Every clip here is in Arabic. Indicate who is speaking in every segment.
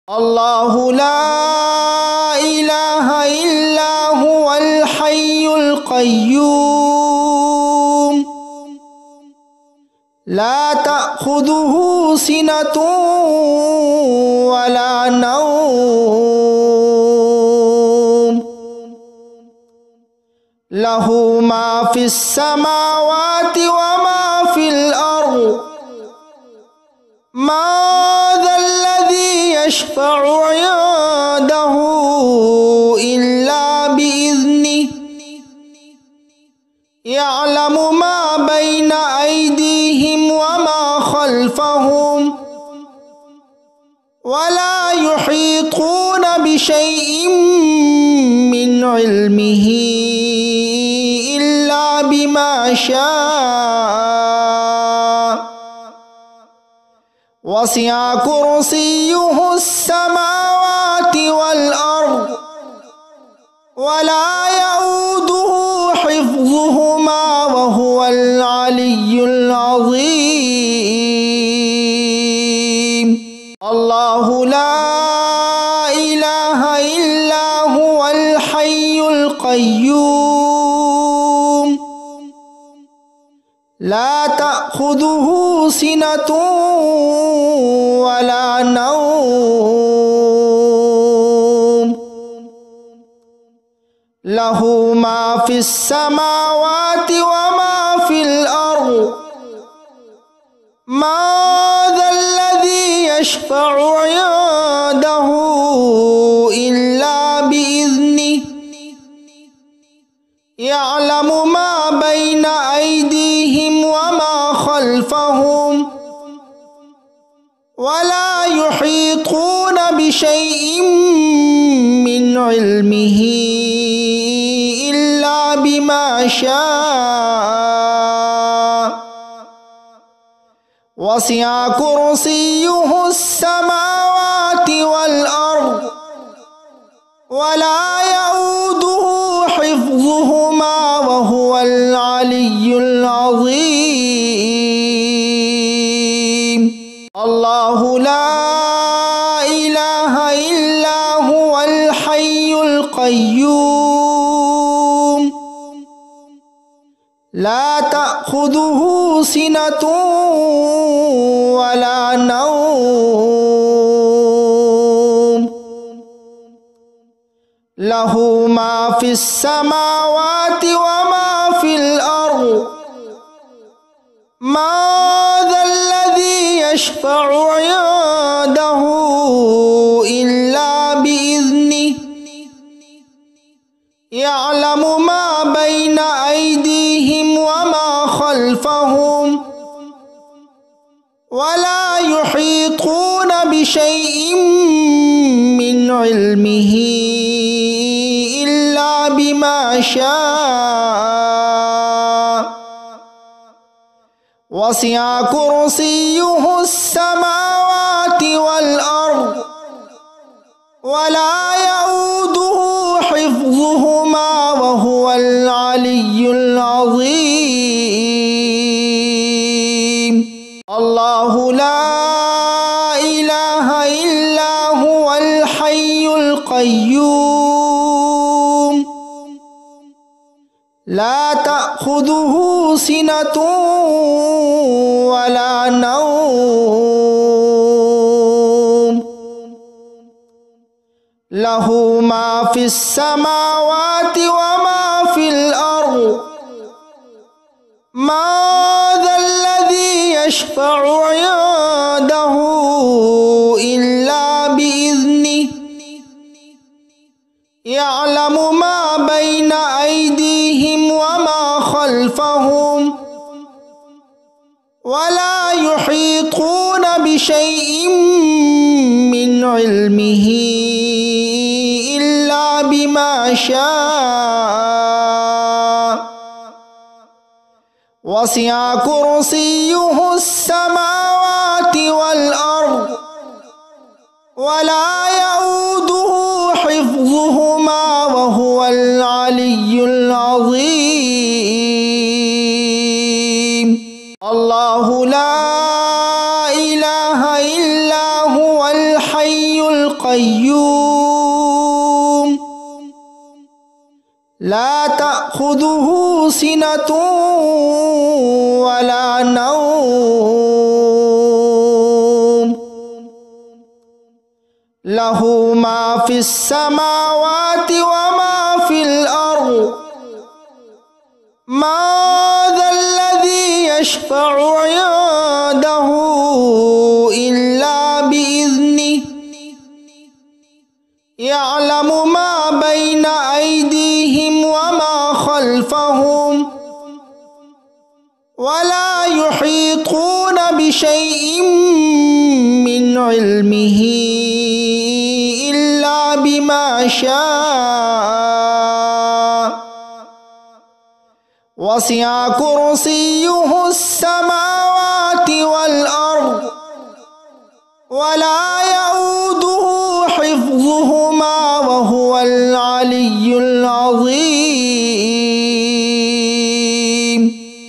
Speaker 1: الله لا إله إلا هو الحي القيوم لا تأخذه سنة ولا نوم له ما في السماوات وما في الأرض ما ذا الذي يشفع عنده إلا بإذنه يعلم ما بين أيديهم وما خلفهم ولا يحيطون بشيء من علمه إلا بما شاء وسع كرسيه السماوات والأرض ولا يؤوده حفظهما وهو العلي العظيم الله لا إله إلا هو الحي القيوم لا تأخذه سنة ولا نوم له ما في السماوات وما في الأرض ما ذا الذي يشفع عنده إلا بإذنه يعلم ما بين أيديهم وما خلفهم ولا يحيطون بشيء من علمه إلا بما شاء وسع كرسيه السماوات والأرض ولا يؤوده حفظهما وهو العلي العظيم الله لا إله إلا هو الحي القيوم لا تأخذه سنة ولا نوم له ما في السماوات وما في الأرض ما ذا الذي يشفع عنده إلا بإذنه يعلم ما بين أيديهم وما خلفهم ولا يحيطون بشيء من علمه إلا بما شاء وسع كرسيه السماوات والأرض ولا يؤوده حفظهما وهو العلي العظيم الله لا إله إلا هو الحي القيوم لا تأخذه سنة ولا نوم له ما في السماوات وما في الأرض ما ذا الذي يشفع عنده إلا بإذنه يعلم ما بين أيديهم وما خلفهم ولا يحيطون بشيء من علمه إلا بما شاء وسع كرسيه السماوات والأرض ولا يؤوده حفظهما وهو العلي العظيم الله لا إله إلا هو الحي القيوم القيوم لا تأخذه سنة ولا نوم له ما في السماوات وما في الأرض ما ذا الذي يشفع عنده إلا بإذنه يعلم ما بين أيديهم وما خلفهم ولا يحيطون بشيء من علمه إلا بما شاء وسع كرسيه السماوات والأرض ولا يؤوده حفظهما وهو العلي العظيم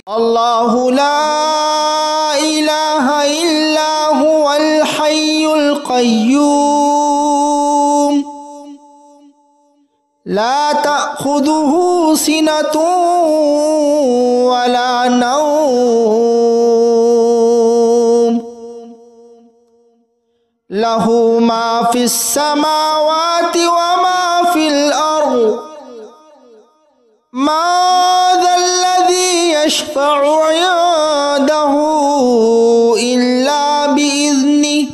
Speaker 1: الله لا إله إلا هو الحي القيوم لا تأخذه سنة ولا نوم له ما في السماوات وما في الأرض ما ذا الذي يشفع عنده إلا بإذنه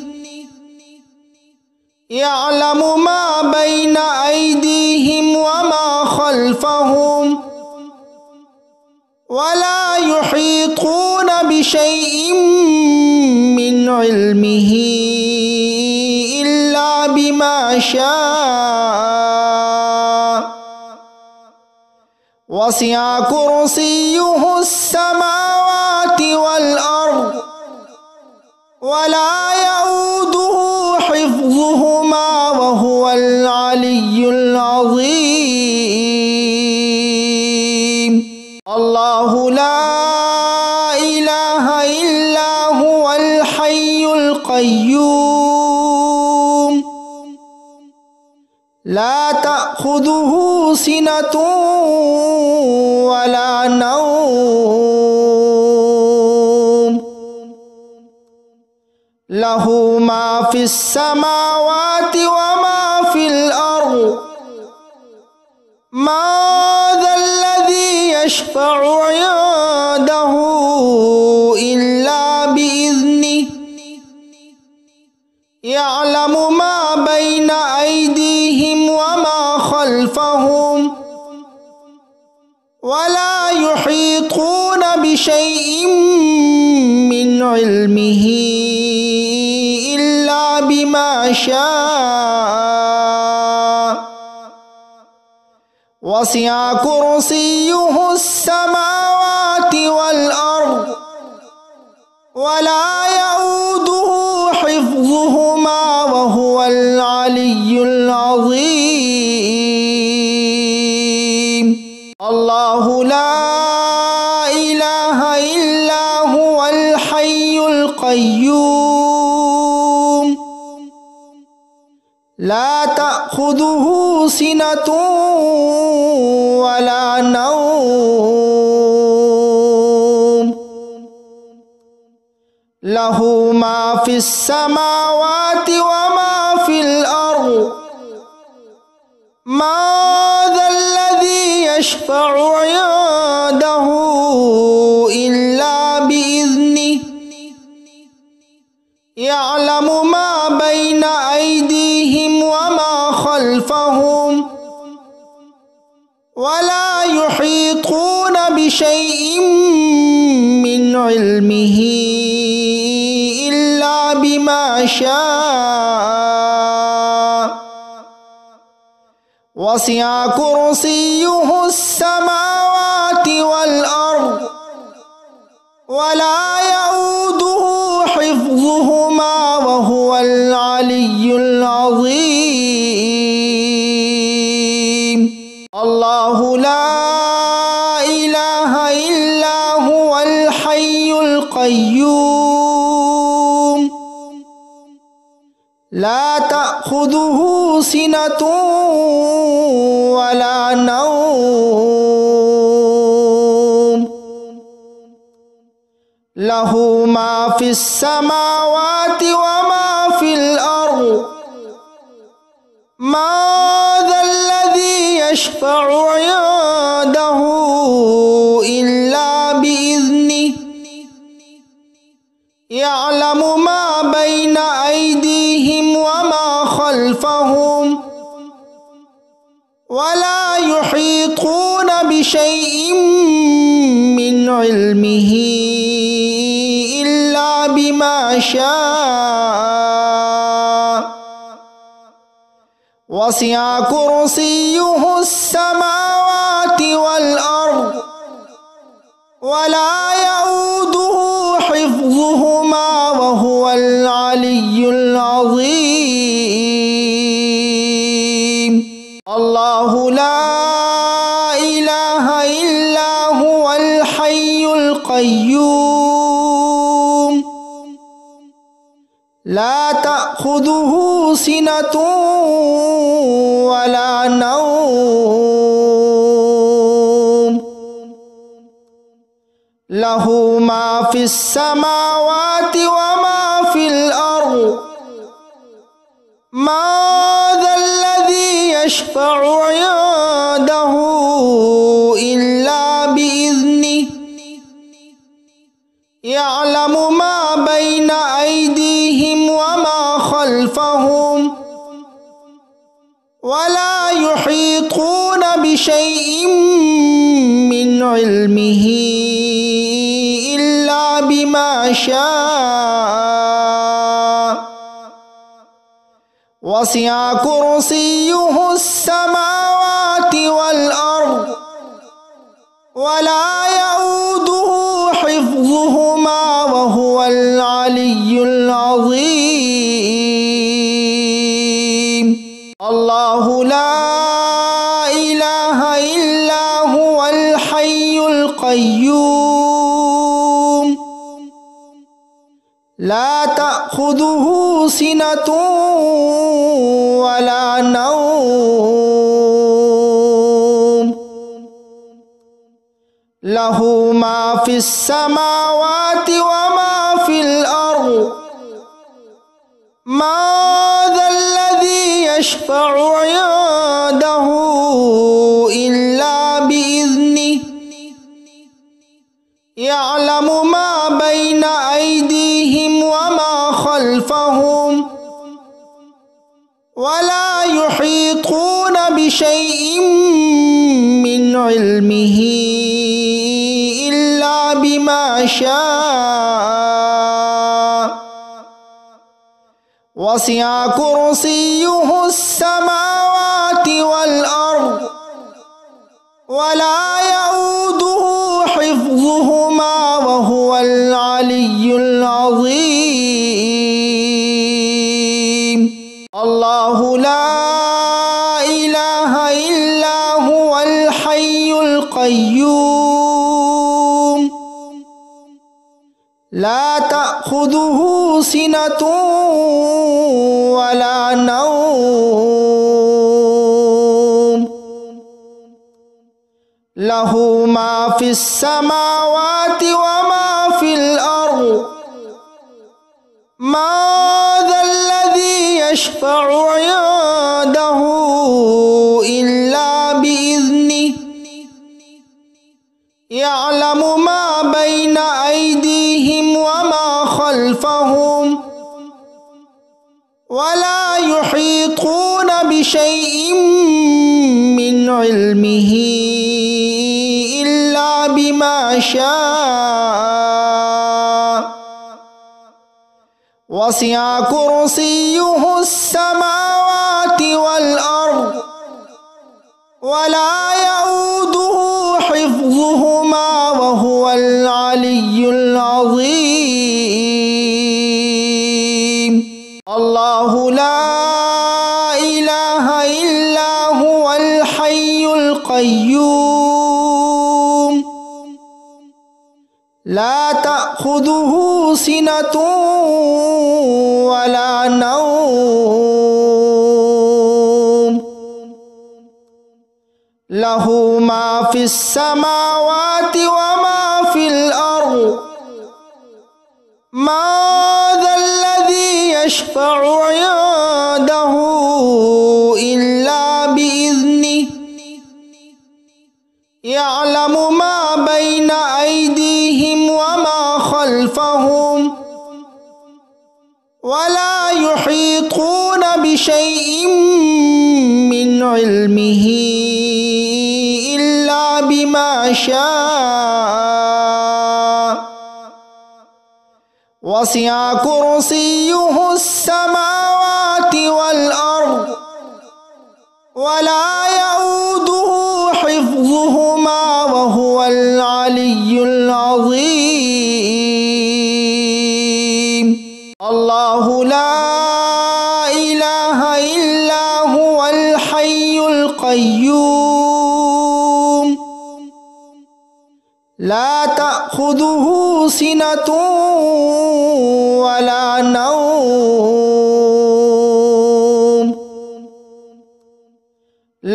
Speaker 1: يعلم ما بين أيديهم وما خلفهم ولا يحيطون بشيء من علمه إلا بما شاء وسع كرسيه السماوات والأرض ولا يؤوده حفظهما وهو العلي العظيم الله لا إله إلا هو الحي القيوم لا تأخذه سنة ولا نوم له ما في السماوات وما في الأرض ما ذا الذي يشفع عنده إلا بإذنه يعلم ما بين أيديهم وما خلفهم ولا يحيطون بشيء من علمه إلا بما شاء وسع كرسيه السماوات والأرض ولا يؤوده حفظهما وهو العلي العظيم الله لا إله إلا هو الحي القيوم لا تأخذه سنة ولا نوم له ما في السماوات وما في الأرض ما ذا الذي يشفع عنده إلا بإذنه يعلم ما بين أيديهم وما خلفهم ولا يحيطون بشيء من علمه إلا بما شاء وسع كرسيه السماوات والأرض ولا يؤوده حفظهما وهو العلي العظيم الله لا إله إلا هو الحي القيوم لا تأخذه تأخذه سنة ولا نوم له ما في السماوات وما في الأرض ما ذا الذي يشفع عنده إلا بإذنه يعلم ما بين أيديهم وما خلفهم ولا يحيطون بشيء من علمه إلا بما شاء وسع كرسيه السماوات والأرض ولا يؤوده حفظهما وهو العلي العظيم الله لا إله إلا هو الحي القيوم لا تأخذه سنة ولا نوم له ما في السماوات وما في الأرض ما ذا الذي يشفع عنده إلا بإذنه يعلم ما بين أيديهم وما خلفهم ولا يحيطون بشيء من علمه إلا بما شاء وسع كرسيه السماوات والأرض ولا يؤوده حفظهما وهو العلي العظيم الله لا إله إلا هو الحي القيوم لا تأخذه سنة ولا نوم له ما في السماوات وما في الأرض ما ذا الذي يشفع عنده إلا بإذنه يعلم ما بين أيديهم وما خلفهم ولا يحيطون بشيء من علمه إلا بما شاء وسع كرسيه السماوات والأرض ولا يؤوده حفظهما وهو العلي العظيم الله لا إله إلا هو الحي القيوم لا تأخذه سنة ولا نوم له ما في السماوات وما في الأرض ما ذا الذي يشفع عنده إلا بإذنه يعلم ما بين أيديهم وما خلفهم ولا يحيطون بشيء من علمه إلا بما شاء وسع كرسيه السماوات والأرض ولا يؤوده حفظهما وهو العلي العظيم الله لا إله إلا هو الحي القيوم لا تأخذه سنة ولا نوم লাহু মা ফিস সামাওয়াতি ওয়া মা ফিল আরদ মা যাল্লাযী ইয়াশফা'ু 'ইনদাহু ইল্লা বিইذনিহি ইয়া'লামু মা বাইনা আইদিহিম ওয়া মা খালফাহুম ওয়া লা ইউহীতুনা বিশাইইন মিন ইলমিহি ইল্লা বিমা শাআ ওয়াসি'a কুরসিয়্যুহুস সামাওয়াতি ওয়াল আরদ ওয়া লা ইয়াউদুহু হিফযুহুমা ওয়া হুয়াল আলিয়্যুল আযীম। আল্লাহু লা ইলাহা ইল্লা হুয়াল হাইয়ুল কাইয়্যুম লা তা'খুযুহু সিনাতুন ওয়া লা নাওম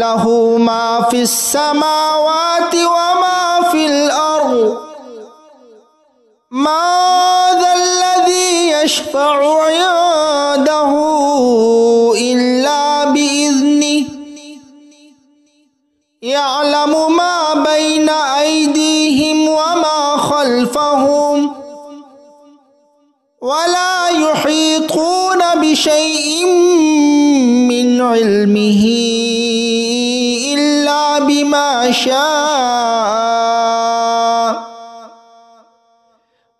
Speaker 1: লাহু মা ফিস সামাওয়াতি ওয়া মা ফিল আরদ মা যাল্লাযী ইয়াশফা'ু 'ইনদাহু ইল্লা বিইذনিহি ইয়া'লামু মা বাইনা আইদিহিম ওয়া মা খালফাহুম ওয়া লা ইউহীতুনা বিশাইইন মিন ইলমিহি ইল্লা বিমা শাআ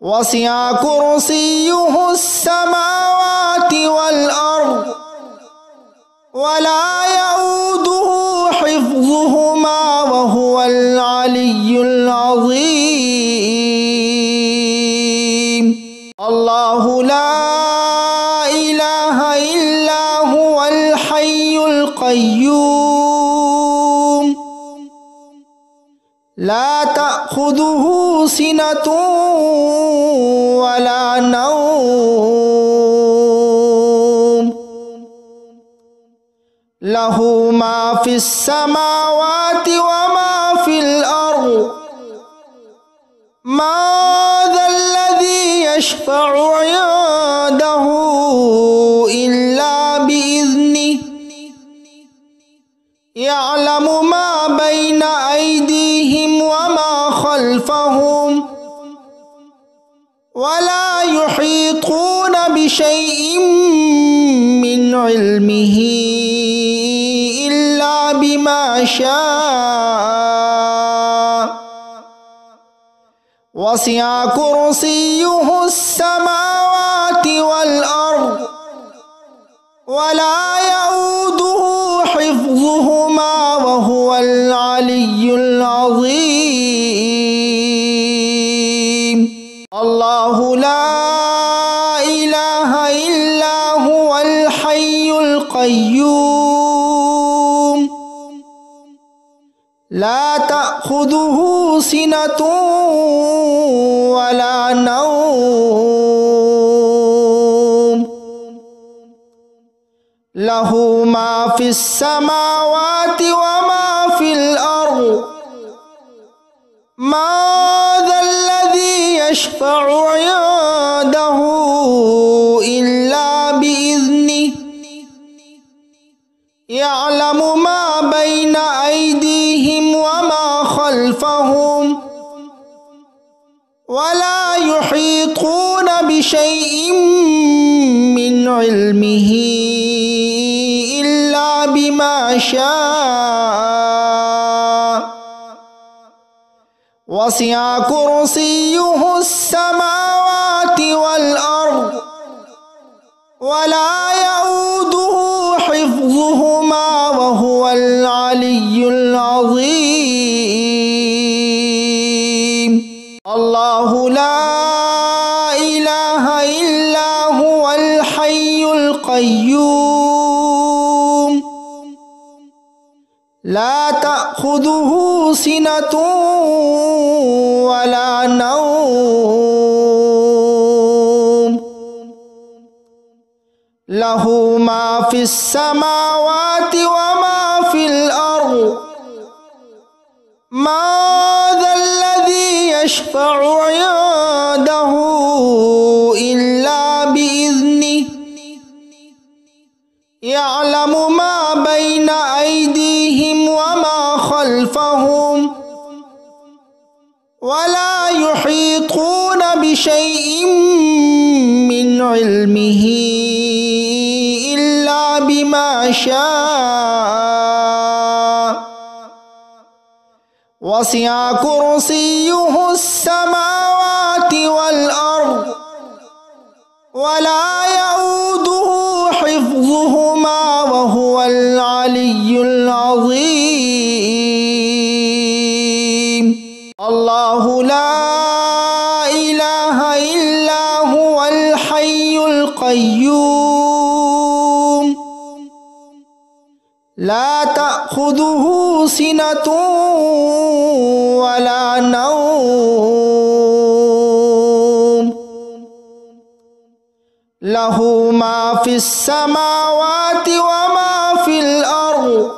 Speaker 1: ওয়াসি'a কুরসিয়্যুহুস সামাওয়াতি ওয়াল আরদ ওয়া লা ইয়াউদুহু হিফযুহুমা ওয়া হুয়াল আলিয়্যুল আযীম। আল্লাহু লা ইলাহা ইল্লা হুয়াল হাইয়ুল কাইয়্যুম লা তা'খুযুহু সিনাতুন ওয়া লা নাওম লাহু মা ফিস সামাওয়াতি ওয়া মা ফিল আরদ মা যাল্লাযী ইয়াশফা'ু 'ইনদাহু ইল্লা বিইذনিহি ইয়া'লামু মা বাইনা আইদিহিম ওয়া মা খালফাহুম ওয়া লা ইউহীতুনা বিশাইইন মিন ইলমিহি ইল্লা বিমা শাআ ওয়াসি'a কুরসিয়্যুহুস সামাওয়াতি ওয়াল আরদ ওয়া লা ইয়াউদুহু হিফযুহুমা ওয়া হুয়াল আলিয়্যুল আযীম। আল্লাহু লা ইলাহা ইল্লা হুয়াল হাইয়ুল কাইয়্যুম লা তা'খুযুহু সিনাতুন ওয়া লা নাওম লাহু মা ফিস সামাওয়াতি ওয়া মা ফিল আরদ মা যাল্লাযী ইয়াশফা'ু 'ইনদাহু ইল্লা বিইذনিহি ইয়া'লামু মা বাইনা আইদিহিম ওয়া মা খালফাহুম ওয়া লা ইউহীতুনা বিশাইইন মিন ইলমিহি ইল্লা বিমা শাআ ওয়াসি'a কুরসিয়্যুহুস সামাওয়াতি ওয়াল আরদ ওয়া লা ইয়াউদুহু হিফযুহুমা ওয়া হুয়াল আলিয়্যুল আযীম। আল্লাহু লা ইলাহা ইল্লা হুয়াল হাইয়ুল কাইয়্যুম লা তা'খুযুহু সিনাতুন ওয়া লা নাওম লাহু মা ফিস সামাওয়াতি ওয়া মা ফিল আরদ ما ذا الذي يشفع عنده إلا بإذنه يعلم ما بين أيديهم وما خلفهم ولا يحيطون بشيء من علمه إلا بما شاء وسع كرسيه السماوات والأرض ولا يؤوده حفظهما وهو العلي العظيم. الله لا إله إلا هو الحي القيوم لا تأخذه سنة ولا نوم له ما في السماوات وما في الأرض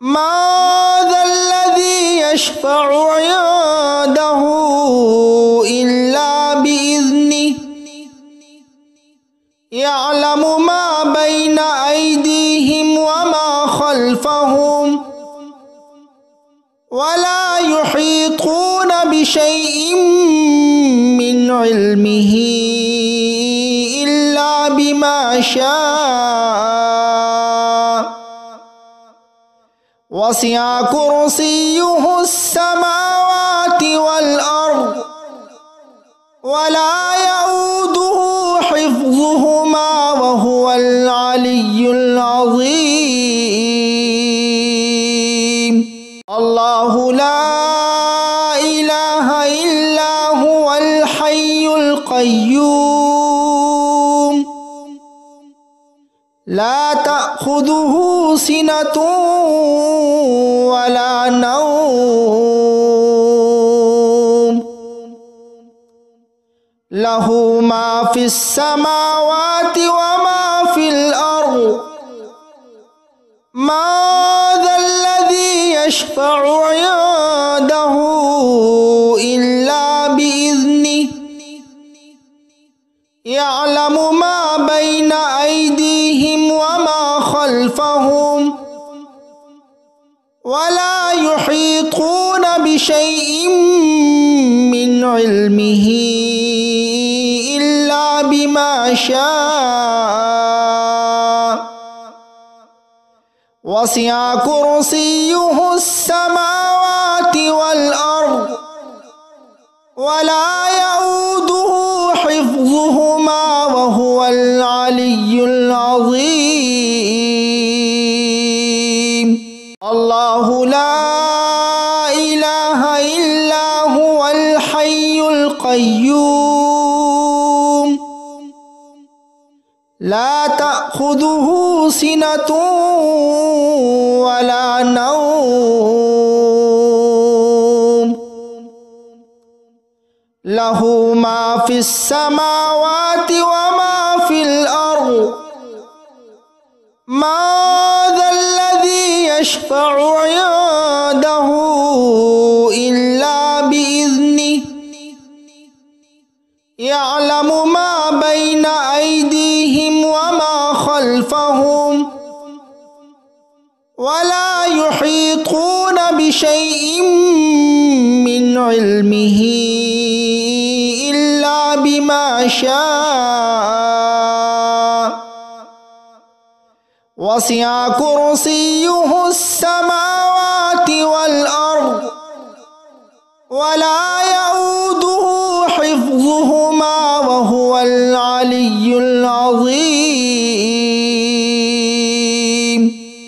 Speaker 1: ما ذا الذي يشفع عنده إلا بإذنه يعلم ما بين أيديهم وما خلفهم ولا يحيطون بشيء من علمه إلا بما شاء وسع كرسيه السماوات والأرض ولا يؤوده حفظهما وهو العلي العظيم. الله لا إله إلا هو الحي القيوم لا تأخذه سنة ولا نوم له ما في السماوات وما في الأرض ما ذا الذي يشفع عنده إلا بإذنه يعلم ما بين أيديهم وما خلفهم ولا يحيطون بشيء من علمه إلا بما شاء وسع كرسيه السماوات والأرض ولا يؤوده حفظهما وهو العلي العظيم. الله لا إله إلا هو الحي القيوم لا تأخذه سنة ولا نوم له ما في السماوات وما في الأرض ما ذا الذي يشفع عنده إلا بإذنه يعلم ما بين أيديهم وما خلفهم ولا يحيطون بشيء من علمه إلا بما شاء وسع كرسيه السماوات والأرض ولا يؤوده حفظهما وهو العلي العظيم.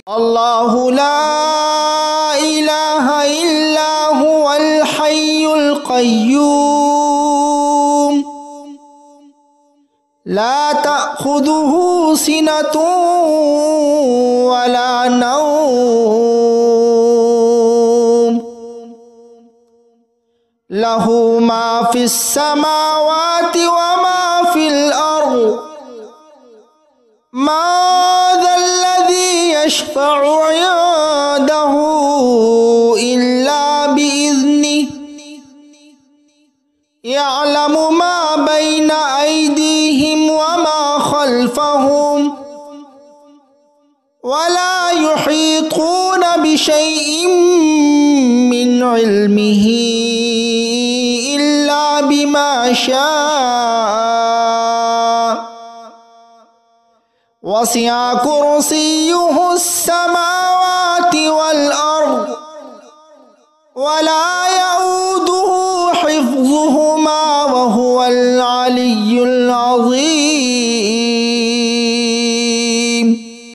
Speaker 1: الله لا إله إلا هو الحي القيوم لا تأخذه سنة ولا نوم له ما في السماوات وما في الأرض ما ذا الذي يشفع عنده خلفهم ولا يحيطون بشيء من علمه إلا بما شاء وسع كرسيه السماوات والأرض ولا